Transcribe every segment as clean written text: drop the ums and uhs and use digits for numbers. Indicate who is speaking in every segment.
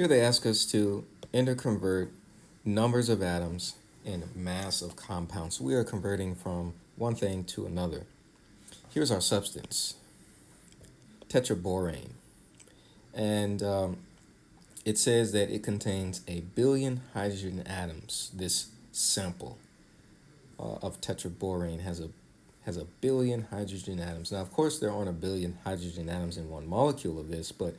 Speaker 1: Here they ask us to interconvert numbers of atoms and mass of compounds. We are converting from one thing to another. Here's our substance, tetraborane. And it says that it contains 1 billion hydrogen atoms. This sample of tetraborane has a billion hydrogen atoms. Now, of course, there aren't 1 billion hydrogen atoms in one molecule of this, but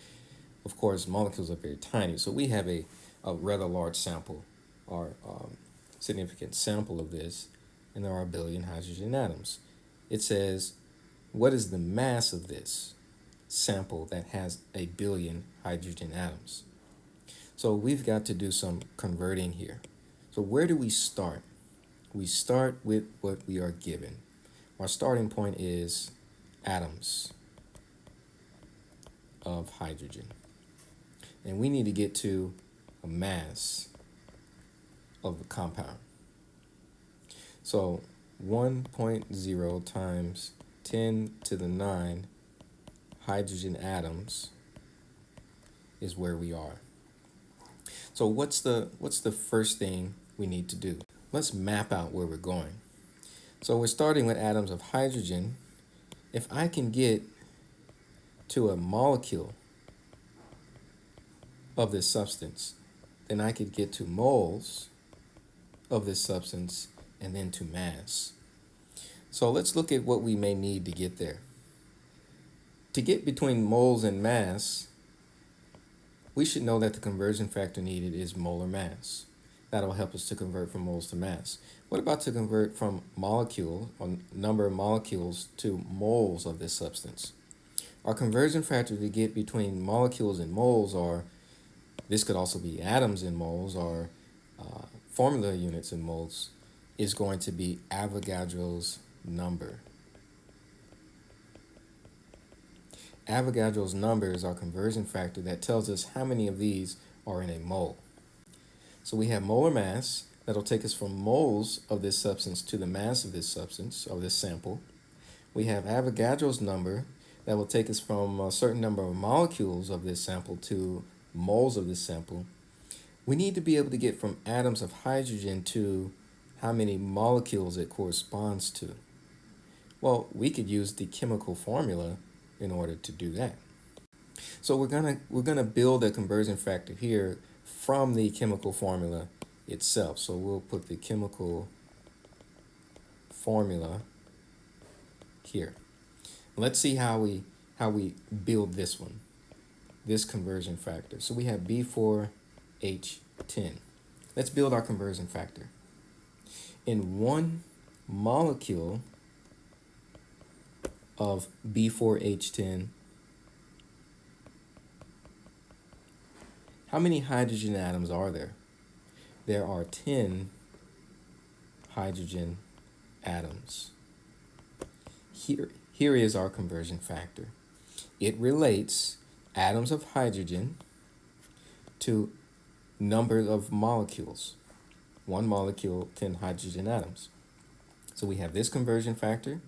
Speaker 1: of course, molecules are very tiny. So we have a rather large sample, or significant sample of this, and there are 1 billion hydrogen atoms. It says, what is the mass of this sample that has 1 billion hydrogen atoms? So we've got to do some converting here. So where do we start? We start with what we are given. Our starting point is atoms of hydrogen. And we need to get to a mass of the compound. So 1.0 times 10 to the 9 hydrogen atoms is where we are. So what's the first thing we need to do? Let's map out where we're going. So we're starting with atoms of hydrogen. If I can get to a molecule of this substance, then I could get to moles of this substance and then to mass. So let's look at what we may need to get there. To get between moles and mass, we should know that the conversion factor needed is molar mass. That'll help us to convert from moles to mass. What about to convert from molecule, or number of molecules, to moles of this substance? Our conversion factor to get between molecules and moles, or this could also be atoms in moles, or formula units in moles, is going to be Avogadro's number. Avogadro's number is our conversion factor that tells us how many of these are in a mole. So we have molar mass that'll take us from moles of this substance to the mass of this substance, or this sample. We have Avogadro's number that will take us from a certain number of molecules of this sample to moles of this sample. We need to be able to get from atoms of hydrogen to how many molecules it corresponds to. Well, we could use the chemical formula in order to do that. So we're gonna build a conversion factor here from the chemical formula itself. So we'll put the chemical formula here. Let's see how we build this one, this conversion factor. So we have B4H10. Let's build our conversion factor. In one molecule of B4H10, how many hydrogen atoms are there? There are 10 hydrogen atoms. Here is our conversion factor. It relates atoms of hydrogen to number of molecules. One molecule, 10 hydrogen atoms. So we have this conversion factor.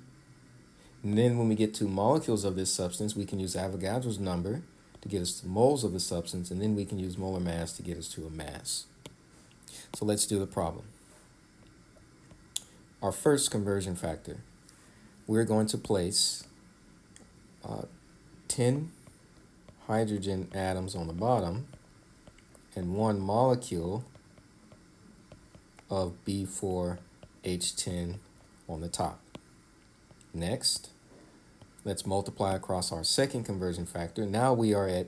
Speaker 1: And then when we get to molecules of this substance, we can use Avogadro's number to get us to moles of the substance, and then we can use molar mass to get us to a mass. So let's do the problem. Our first conversion factor, we're going to place 10 hydrogen atoms on the bottom and one molecule of B4H10 on the top. Next, let's multiply across our second conversion factor. Now we are at,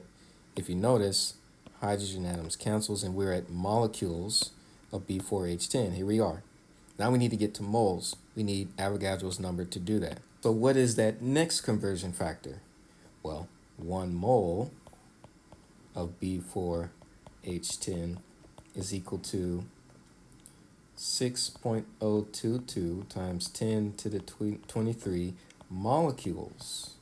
Speaker 1: if you notice, hydrogen atoms cancels and we're at molecules of B4H10. Here we are. Now we need to get to moles. We need Avogadro's number to do that. So what is that next conversion factor? Well, 1 mole of B4H10 is equal to 6.022 times 10 to the 23 molecules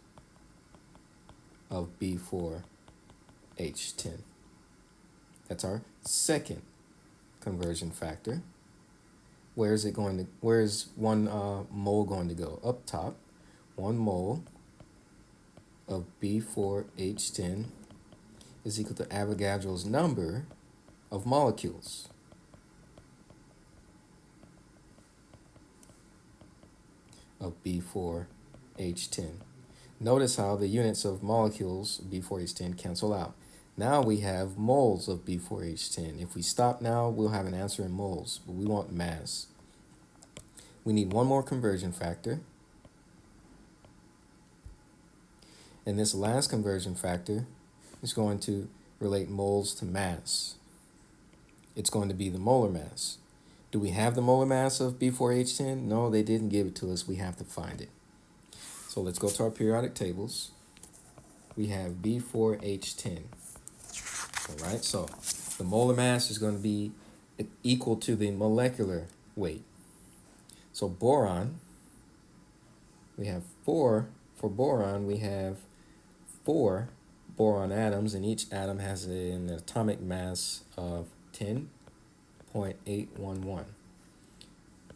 Speaker 1: of B4H10. That's our second conversion factor. Where is 1 mole going to go? Up top, 1 mole of B4H10 is equal to Avogadro's number of molecules. Of B4H10. Notice how the units of molecules B4H10 cancel out. Now we have moles of B4H10. If we stop now, we'll have an answer in moles, but we want mass. We need one more conversion factor. And this last conversion factor is going to relate moles to mass. It's going to be the molar mass. Do we have the molar mass of B4H10? No, they didn't give it to us. We have to find it. So let's go to our periodic tables. We have B4H10. All right, so the molar mass is going to be equal to the molecular weight. So boron, we have 4. For boron, we have 4 boron atoms, and each atom has an atomic mass of 10.811.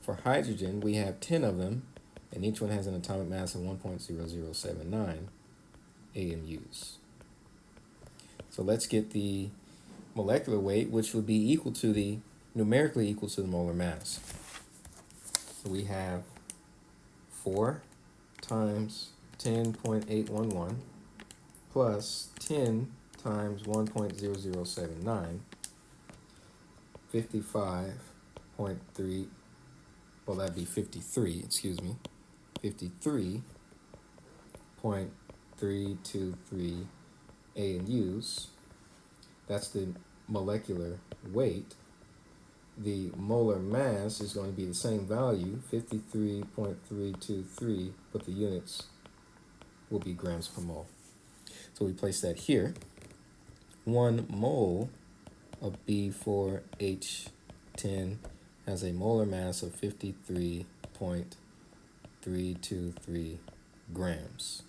Speaker 1: For hydrogen, we have 10 of them, and each one has an atomic mass of 1.0079 AMUs. So let's get the molecular weight, which would be equal to the, numerically equal to the molar mass. So we have 4 times 10.811 plus 10 times 1.0079, 55.3, well, that'd be 53, excuse me, 53.323 ANUs. That's the molecular weight. The molar mass is going to be the same value, 53.323, but the units will be grams per mole. So we place that here. 1 mole of B4H10 has a molar mass of 53.323 grams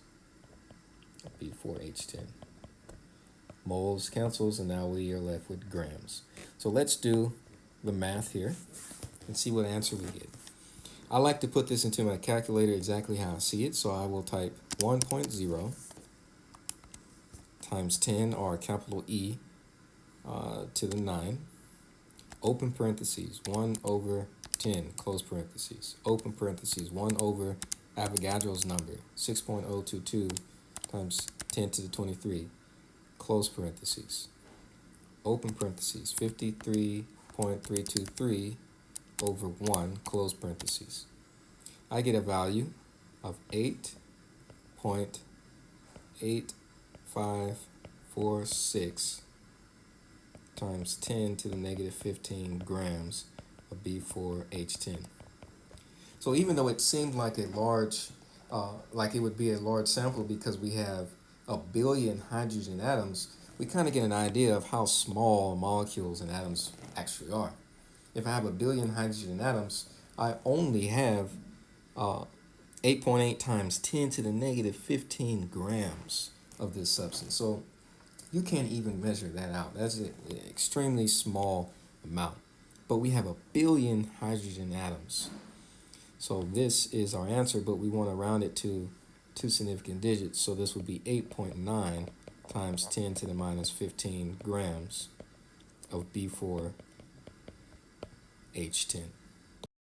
Speaker 1: of B4H10. Moles cancels, and now we are left with grams. So let's do the math here and see what answer we get. I like to put this into my calculator exactly how I see it, so I will type 1.0 times 10, or capital E, to the 9, open parentheses, 1 over 10, close parentheses, open parentheses, 1 over Avogadro's number, 6.022 times 10 to the 23, close parentheses, open parentheses, 53.323 over 1, close parentheses. I get a value of 8.8546 times 10 to the negative 15 grams of B4H10. So even though it seemed like a large, like it would be a large sample because we have a billion hydrogen atoms, we kind of get an idea of how small molecules and atoms actually are. If I have a billion hydrogen atoms, I only have 8.8 times 10 to the negative 15 grams of this substance. So you can't even measure that out. That's an extremely small amount. But we have a billion hydrogen atoms. So this is our answer, but we want to round it to 2 significant digits. So this would be 8.9 times 10 to the minus 15 grams of B4H10.